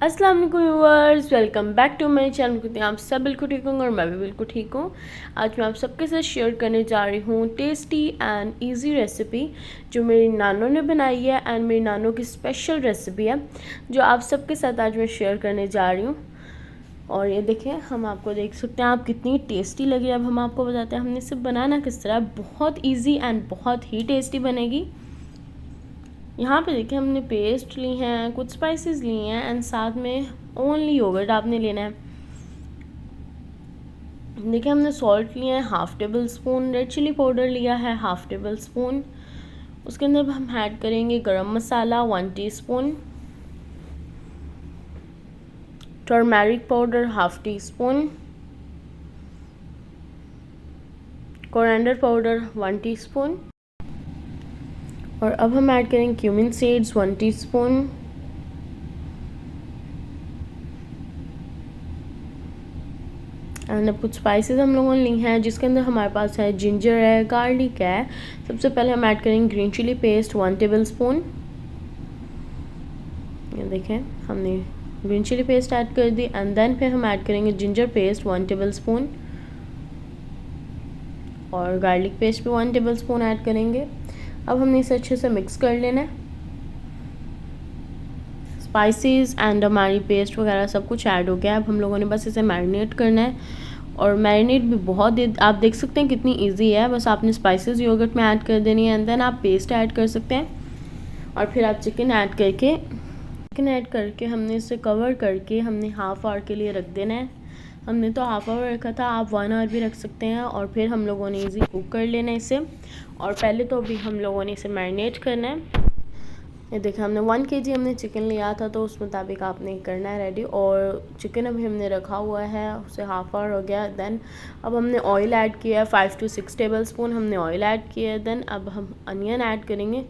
अस्सलाम वालेकुम viewers, welcome back to my channel. कहते हैं आप सब बिल्कुल ठीक होंगे और मैं भी बिल्कुल ठीक हूँ। आज मैं आप सबके साथ शेयर करने जा रही हूँ टेस्टी एंड इजी रेसिपी जो मेरी नानों ने बनाई है एंड मेरी नानों की स्पेशल रेसिपी है जो आप सबके साथ आज मैं शेयर करने जा रही हूँ। और ये देखें, हम आपको देख सकते हैं आप कितनी टेस्टी लगी। अब हम आपको बताते हैं हमने इसे बनाना किस तरह। बहुत ईजी एंड बहुत ही टेस्टी बनेगी। यहाँ पे देखिए हमने पेस्ट ली हैं, कुछ स्पाइसेस ली हैं एंड साथ में ओनली योगर्ट आपने लेना है। देखिए हमने सॉल्ट लिया है half tablespoon, red chilli powder लिया है हाफ़ टेबल स्पून। उसके अंदर हम ऐड करेंगे गरम मसाला 1 teaspoon, turmeric powder half tea spoon, coriander powder 1 teaspoon और अब हम ऐड करेंगे क्यूमिन सीड्स 1 टीस्पून, एंड अब कुछ स्पाइसेस हम लोगों ने ली हैं जिसके अंदर हमारे पास है जिंजर है, गार्लिक है। सबसे पहले हम ऐड करेंगे green chilli paste 1 tablespoon. ये देखें हमने ग्रीन चिली पेस्ट ऐड कर दी एंड देन फिर हम ऐड करेंगे जिंजर पेस्ट 1 टेबल स्पून और गार्लिक पेस्ट भी 1 टेबल स्पून ऐड करेंगे। अब हमने इसे अच्छे से मिक्स कर लेना है। स्पाइसेस एंड हमारी पेस्ट वगैरह सब कुछ ऐड हो गया। अब हम लोगों ने बस इसे मैरिनेट करना है और मैरिनेट भी बहुत आप देख सकते हैं कितनी इजी है। बस आपने स्पाइसेस योगर्ट में ऐड कर देनी है एंड देन आप पेस्ट ऐड कर सकते हैं और फिर आप चिकन ऐड करके हमने इसे कवर करके हमने हाफ़ आवर के लिए रख देना है। हमने तो हाफ़ आवर रखा था, आप 1 आवर भी रख सकते हैं और फिर हम लोगों ने इजी कुक कर लेना है इसे। और पहले तो अभी हम लोगों ने इसे मैरिनेट करना है। ये देखिए हमने 1 kg हमने चिकन लिया था तो उस मुताबिक आपने करना है रेडी। और चिकन अभी हमने रखा हुआ है, उसे हाफ़ आवर हो गया। देन अब हमने ऑयल ऐड किया है 5 to 6 टेबल स्पून हमने ऑयल ऐड किया है। देन अब हम अनियन ऐड करेंगे।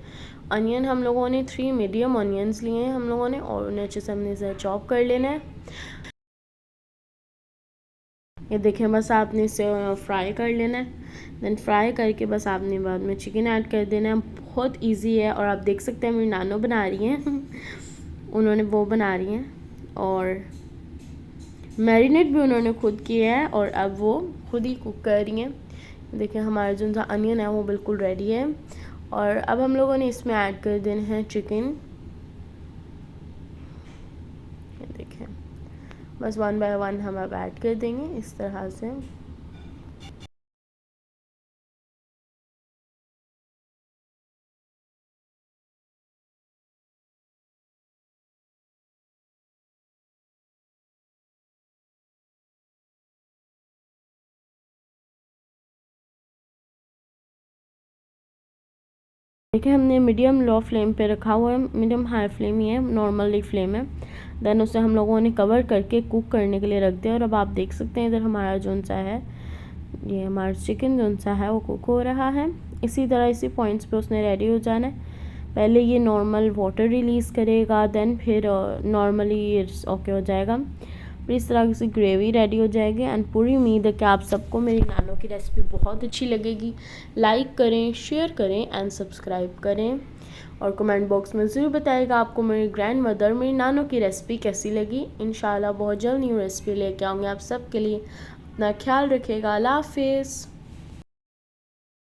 अनियन हम लोगों ने 3 मीडियम अनियंस लिए हैं हम लोगों ने और उन्हें अच्छे से हमने इसे चॉप कर लेना है। ये देखें बस आपने इसे फ्राई कर लेना है। देन फ्राई करके बस आपने बाद में चिकन ऐड कर देना है। बहुत इजी है और आप देख सकते हैं मेरी नानो बना रही हैं उन्होंने वो बना रही हैं और मैरिनेट भी उन्होंने खुद किया है और अब वो खुद ही कुक कर रही हैं। देखिए हमारा जो सा अनियन है वो बिल्कुल रेडी है और अब हम लोगों ने इसमें ऐड कर देना है चिकन। देखें बस 1 by 1 हम अब ऐड कर देंगे इस तरह से। देखिए हमने मीडियम लो फ्लेम पे रखा हुआ है, मीडियम हाई फ्लेम ही है, नॉर्मली फ्लेम है। देन उसे हम लोगों ने कवर करके कुक करने के लिए रख दिया और अब आप देख सकते हैं इधर हमारा जो सा है ये हमारा चिकन जो सा है वो कुक हो रहा है। इसी तरह इसी पॉइंट्स पे उसने रेडी हो जाना है। पहले ये नॉर्मल वाटर रिलीज़ करेगा, देन फिर नॉर्मली ओके हो जाएगा। फिर इस तरह से ग्रेवी रेडी हो जाएगी एंड पूरी उम्मीद है कि आप सबको मेरी नानों की रेसिपी बहुत अच्छी लगेगी। लाइक करें, शेयर करें एंड सब्सक्राइब करें और कमेंट बॉक्स में ज़रूर बताइएगा आपको मेरी ग्रैंड मदर मेरी नानों की रेसिपी कैसी लगी। इंशाल्लाह बहुत जल्द न्यू रेसिपी लेके आऊँगी आप सबके लिए। अपना ख्याल रखिएगा। अल्लाह हाफिज़।